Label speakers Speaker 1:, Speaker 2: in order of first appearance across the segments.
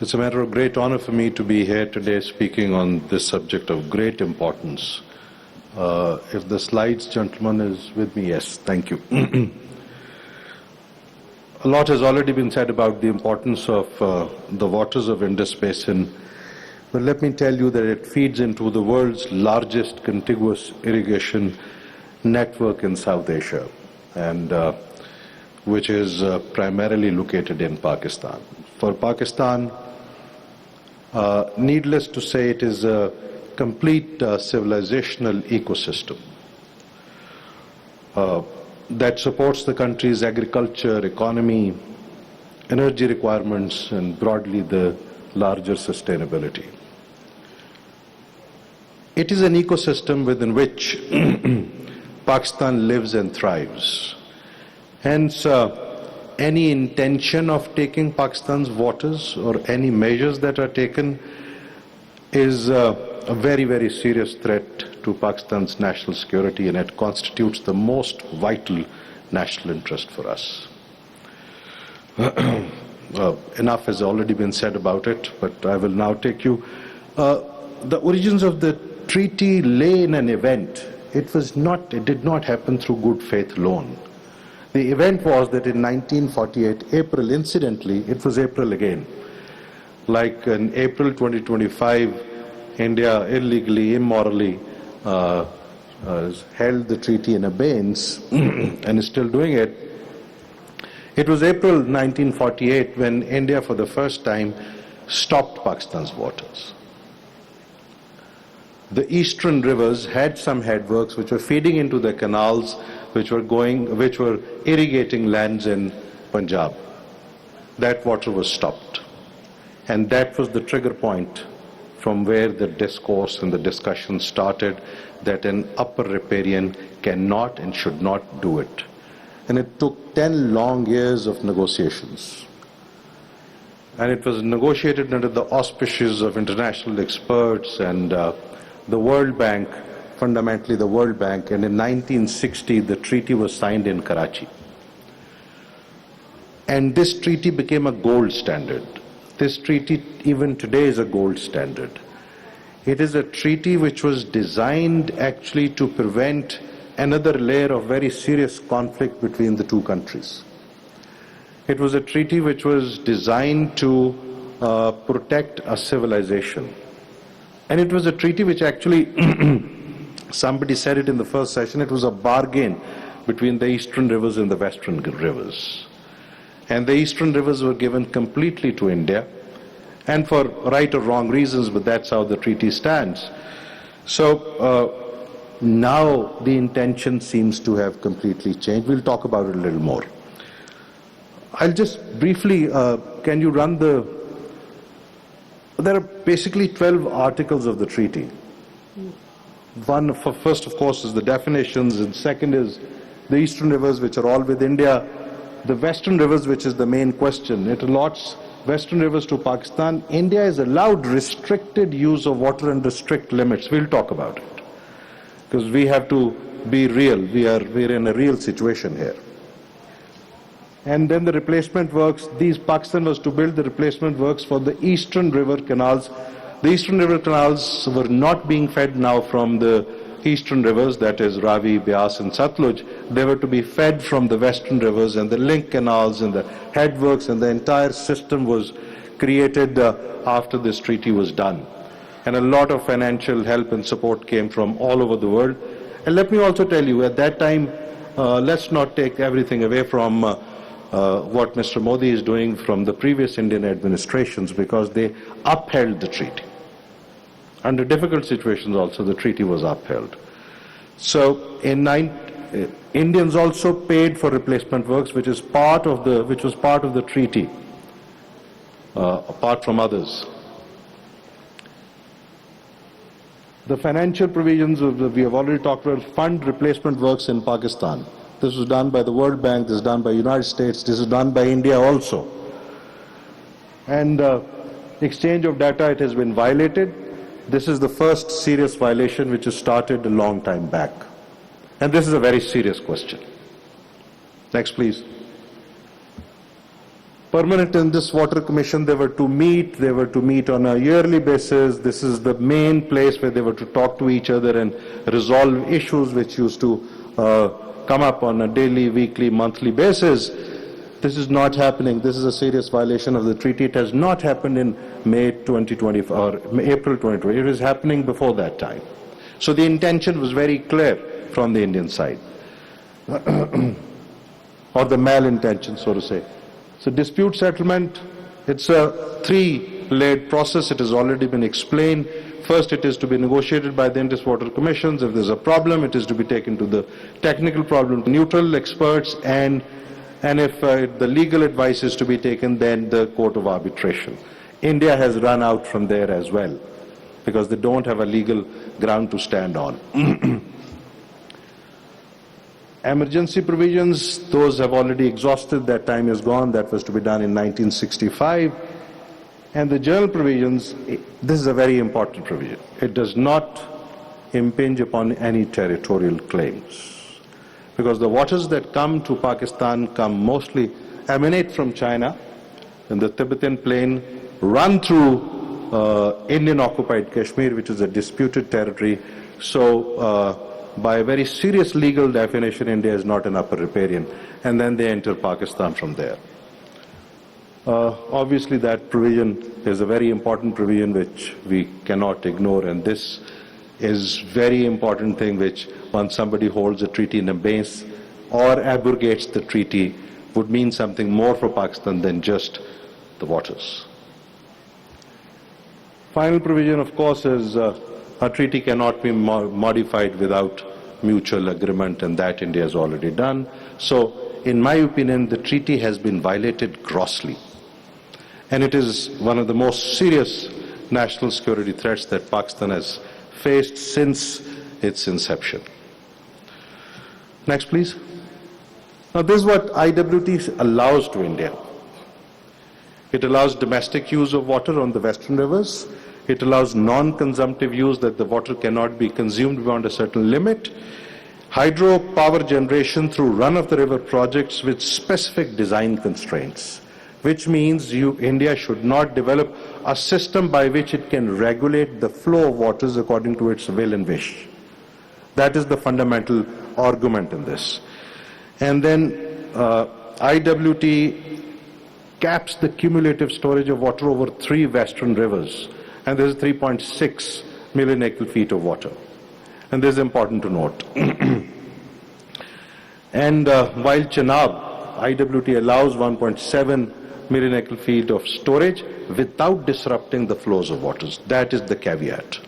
Speaker 1: It's a matter of great honor for me to be here today speaking on this subject of great importance. If the slides, gentlemen, is with me, yes, thank you. A lot has already been said about the importance of the waters of Indus Basin, but let me tell you that it feeds into the world's largest contiguous irrigation network in South Asia, and which is primarily located in Pakistan. For Pakistan, needless to say, it is a complete civilizational ecosystem that supports the country's agriculture, economy, energy requirements, and broadly the larger sustainability. It is an ecosystem within which Pakistan lives and thrives. Hence, any intention of taking Pakistan's waters or any measures that are taken is a very, very serious threat to Pakistan's national security, and it constitutes the most vital national interest for us. Enough has already been said about it, but I will now take you. The origins of the treaty lay in an event. It did not happen through good faith alone. The event was that in 1948, April, incidentally, it was April again. Like in April 2025, India illegally, immorally held the treaty in abeyance and is still doing it. It was April 1948 when India for the first time stopped Pakistan's waters. The eastern rivers had some headworks which were feeding into the canals which were irrigating lands in Punjab. That water was stopped. And that was the trigger point from where the discourse and the discussion started, that an upper riparian cannot and should not do it. And it took 10 long years of negotiations. And it was negotiated under the auspices of international experts and the World Bank, fundamentally the World Bank, and in 1960 the treaty was signed in Karachi. And this treaty became a gold standard. This treaty even today is a gold standard. It is a treaty which was designed actually to prevent another layer of very serious conflict between the two countries. It was a treaty which was designed to protect a civilization. And it was a treaty which actually, somebody said it in the first session, it was a bargain between the eastern rivers and the western rivers. And the eastern rivers were given completely to India, and for right or wrong reasons, but that's how the treaty stands. So now the intention seems to have completely changed. We'll talk about it a little more. I'll just briefly, can you run there are basically 12 articles of the treaty. One, first of course, is the definitions, and second is the eastern rivers, which are all with India. The western rivers, which is the main question, it allots western rivers to Pakistan. India is allowed restricted use of water under strict limits. We'll talk about it, because we have to be real. We're in a real situation here. And then the replacement works, Pakistan was to build the replacement works for the eastern river canals. The eastern river canals were not being fed now from the eastern rivers, that is Ravi, Beas and Satluj. They were to be fed from the western rivers, and the link canals and the headworks and the entire system was created after this treaty was done. And a lot of financial help and support came from all over the world. And let me also tell you, at that time, let's not take everything away from what Mr. Modi is doing from the previous Indian administrations, because they upheld the treaty. Under difficult situations also, the treaty was upheld. So Indians also paid for replacement works, which was part of the treaty, apart from others. The financial provisions we have already talked about, fund replacement works in Pakistan. This was done by the World Bank, this is done by the United States, this is done by India also. And exchange of data, it has been violated. This is the first serious violation which has started a long time back. And this is a very serious question. Next, please. Permanent Indus Water Commission, they were to meet on a yearly basis. This is the main place where they were to talk to each other and resolve issues which used to come up on a daily, weekly, monthly basis. This is not happening. This is a serious violation of the treaty. It has not happened in May 2020 or April 2020. It was happening before that time. So the intention was very clear from the Indian side, or the malintention, so to say. So dispute settlement, it's a three-layered process. It has already been explained. First, it is to be negotiated by the Indus Water Commissions. If there's a problem, it is to be taken to the technical problem, neutral experts, and if the legal advice is to be taken, then the court of arbitration. India has run out from there as well, because they don't have a legal ground to stand on. Emergency provisions, those have already exhausted. That time is gone. That was to be done in 1965. And the general provisions, this is a very important provision. It does not impinge upon any territorial claims, because the waters that come to Pakistan mostly emanate from China, and the Tibetan plain run through Indian-occupied Kashmir, which is a disputed territory. So by a very serious legal definition, India is not an upper riparian, and then they enter Pakistan from there. Obviously, that provision is a very important provision which we cannot ignore, and this is very important thing which, once somebody holds a treaty in abeyance or abrogates the treaty, would mean something more for Pakistan than just the waters. Final provision, of course, is a treaty cannot be modified without mutual agreement, and that India has already done. So, in my opinion, the treaty has been violated grossly. And it is one of the most serious national security threats that Pakistan has faced since its inception. Next, please. Now, this is what IWT allows to India. It allows domestic use of water on the western rivers. It allows non-consumptive use, that the water cannot be consumed beyond a certain limit. Hydropower generation through run-of-the-river projects with specific design constraints, which means India should not develop a system by which it can regulate the flow of waters according to its will and wish. That is the fundamental argument in this. And then IWT caps the cumulative storage of water over 3 western rivers, and there is 3.6 million acre-feet of water. And this is important to note. And while Chenab, IWT allows 1.7 million acre-feet of storage without disrupting the flows of waters. That is the caveat.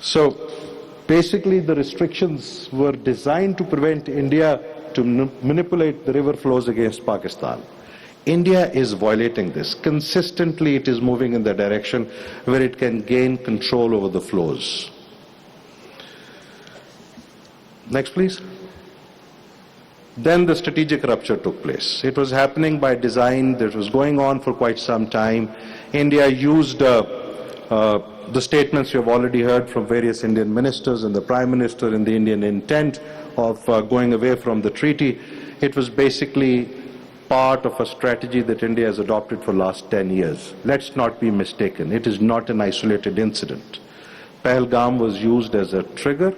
Speaker 1: So basically the restrictions were designed to prevent India to manipulate the river flows against Pakistan. India is violating this. Consistently it is moving in the direction where it can gain control over the flows. Next, please. Then the strategic rupture took place. It was happening by design. That was going on for quite some time. India used the statements you have already heard from various Indian ministers and the Prime Minister in the Indian intent of going away from the treaty. It was basically part of a strategy that India has adopted for the last 10 years. Let's not be mistaken. It is not an isolated incident. Pahalgam was used as a trigger.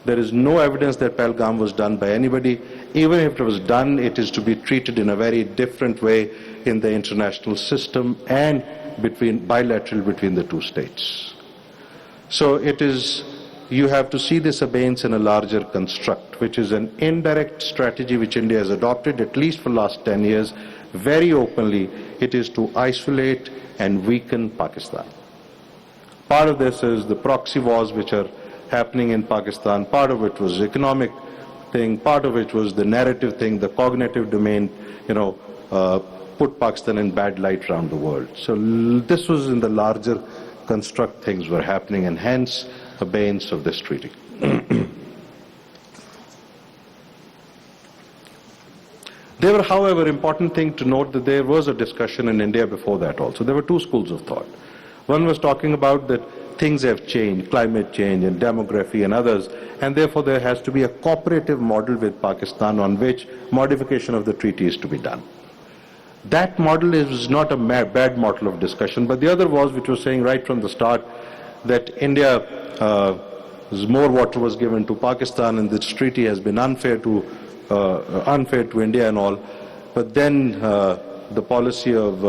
Speaker 1: There is no evidence that Pahalgam was done by anybody. Even if it was done, it is to be treated in a very different way in the international system and bilateral between the two states. So it is, you have to see this abeyance in a larger construct, which is an indirect strategy which India has adopted at least for the last 10 years. Very openly, it is to isolate and weaken Pakistan. Part of this is the proxy wars which are happening in Pakistan. Part of it was economic thing, part of it was the narrative thing, the cognitive domain, put Pakistan in bad light around the world. So this was in the larger construct, things were happening, and hence abeyance of this treaty. There were, however, important thing to note that there was a discussion in India before that also. There were 2 schools of thought. One was talking about that things have changed, climate change and demography and others, and therefore there has to be a cooperative model with Pakistan on which modification of the treaty is to be done. That model is not a bad model of discussion, but the other was, which was saying right from the start, that India, more water was given to Pakistan, and this treaty has been unfair to India and all. But then the policy of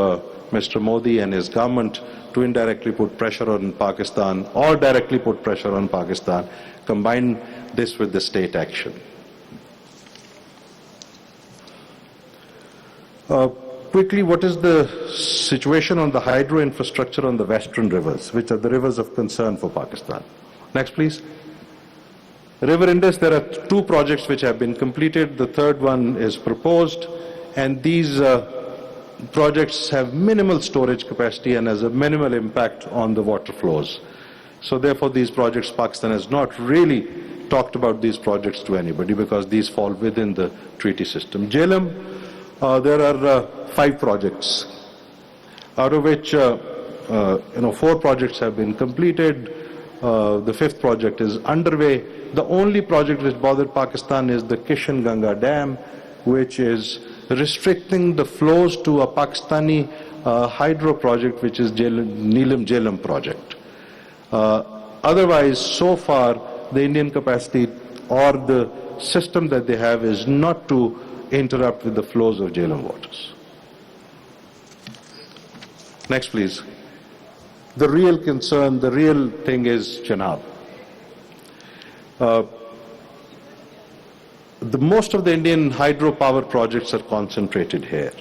Speaker 1: Mr. Modi and his government to indirectly put pressure on Pakistan or directly put pressure on Pakistan, combine this with the state action. Quickly, what is the situation on the hydro infrastructure on the western rivers, which are the rivers of concern for Pakistan? Next, please. River Indus, there are 2 projects which have been completed. The third one is proposed, and these projects have minimal storage capacity and has a minimal impact on the water flows. So therefore, these projects, Pakistan has not really talked about these projects to anybody because these fall within the treaty system. Jhelum, there are 5 projects, out of which 4 projects have been completed. The 5th project is underway. The only project which bothered Pakistan is the Kishan Ganga Dam, which is restricting the flows to a Pakistani hydro project, which is Neelam Jhelum project. Otherwise, so far, the Indian capacity or the system that they have is not to interrupt with the flows of Jhelum waters. Next, please. The real concern, the real thing is Chenab. Most of the Indian hydropower projects are concentrated here.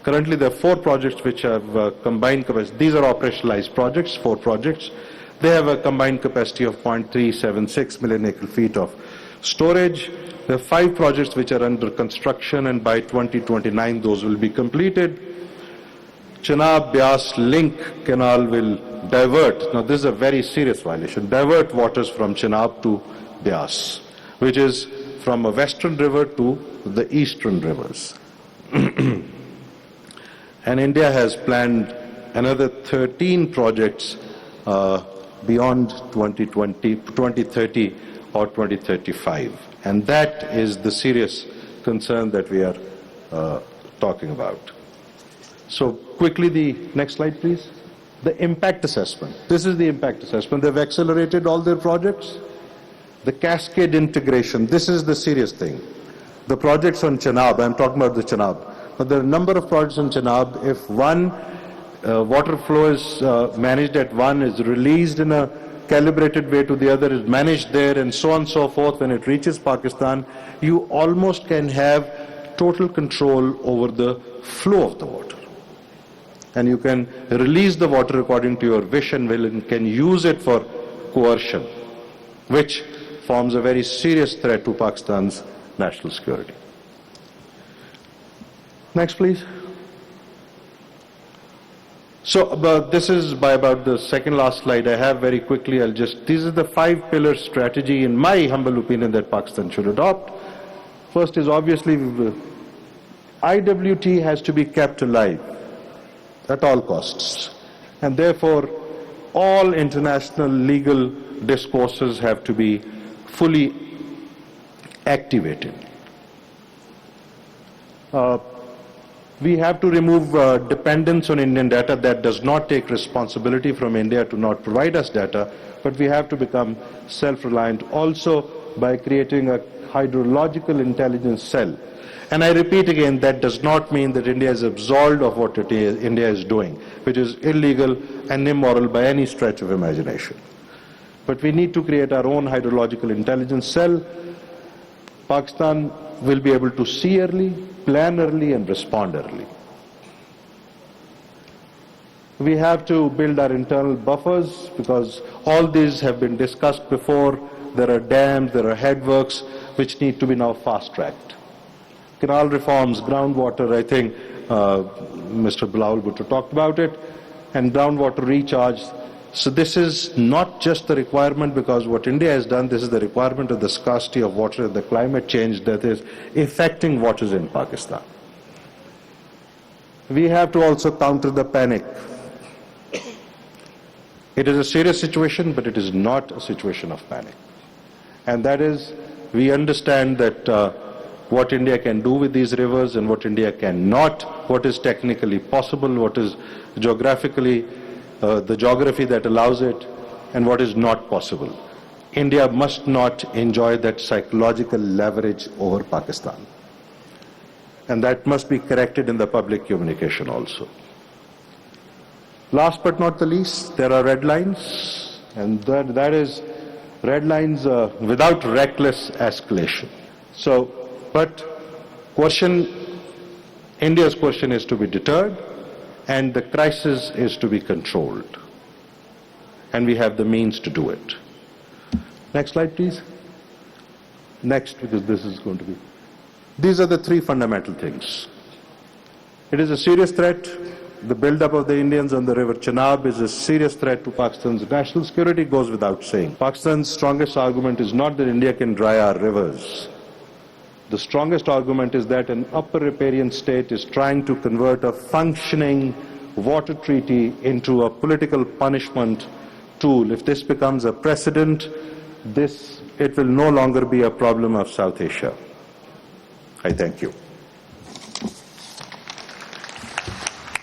Speaker 1: Currently, there are 4 projects which have combined capacity. These are operationalized projects, 4 projects. They have a combined capacity of 0.376 million acre feet of storage. There are 5 projects which are under construction, and by 2029 those will be completed. Chenab-Beas link canal will divert, now this is a very serious violation, divert waters from Chenab to Beas, which is from a western river to the eastern rivers. And India has planned another 13 projects beyond 2030 or 2035. And that is the serious concern that we are talking about. So quickly, the next slide, please. The impact assessment. This is the impact assessment. They've accelerated all their projects. The cascade integration. This is the serious thing. The projects on Chenab, I'm talking about the Chenab. But there are a number of projects on Chenab. If one water flow is managed at one, is released in a calibrated way to the other, is managed there, and so on and so forth, when it reaches Pakistan, you almost can have total control over the flow of the water. And you can release the water according to your wish and will, and can use it for coercion, which forms a very serious threat to Pakistan's national security. Next, please. So this is by about the second last slide I have. Very quickly, these are the 5-pillar strategy, in my humble opinion, that Pakistan should adopt. First is obviously IWT has to be kept alive at all costs, and therefore all international legal discourses have to be fully activated. We have to remove dependence on Indian data. That does not take responsibility from India to not provide us data, but we have to become self-reliant also by creating a hydrological intelligence cell. And I repeat again, that does not mean that India is absolved of what India is doing, which is illegal and immoral by any stretch of imagination. But we need to create our own hydrological intelligence cell. Pakistan will be able to see early, plan early, and respond early. We have to build our internal buffers, because all these have been discussed before. There are dams, there are headworks which need to be now fast-tracked. Canal reforms, groundwater, I think Mr. Bilal Bhutto talked about it, and groundwater recharge. So this is not just the requirement because what India has done, this is the requirement of the scarcity of water and the climate change that is affecting waters in Pakistan. We have to also counter the panic. It is a serious situation, but it is not a situation of panic. And that is, we understand that what India can do with these rivers and what India cannot, what is technically possible, what is geographically, the geography that allows it, and what is not possible. India must not enjoy that psychological leverage over Pakistan. And that must be corrected in the public communication also. Last but not the least, there are red lines, and that is red lines without reckless escalation. So, but India's question is to be deterred, and the crisis is to be controlled. And we have the means to do it. Next slide, please. Next, because this is going to be. These are the three fundamental things. It is a serious threat. The build-up of the Indians on the river Chenab is a serious threat to Pakistan's national security, goes without saying. Pakistan's strongest argument is not that India can dry our rivers. The strongest argument is that an upper riparian state is trying to convert a functioning water treaty into a political punishment tool. If this becomes a precedent, it will no longer be a problem of South Asia. I thank you.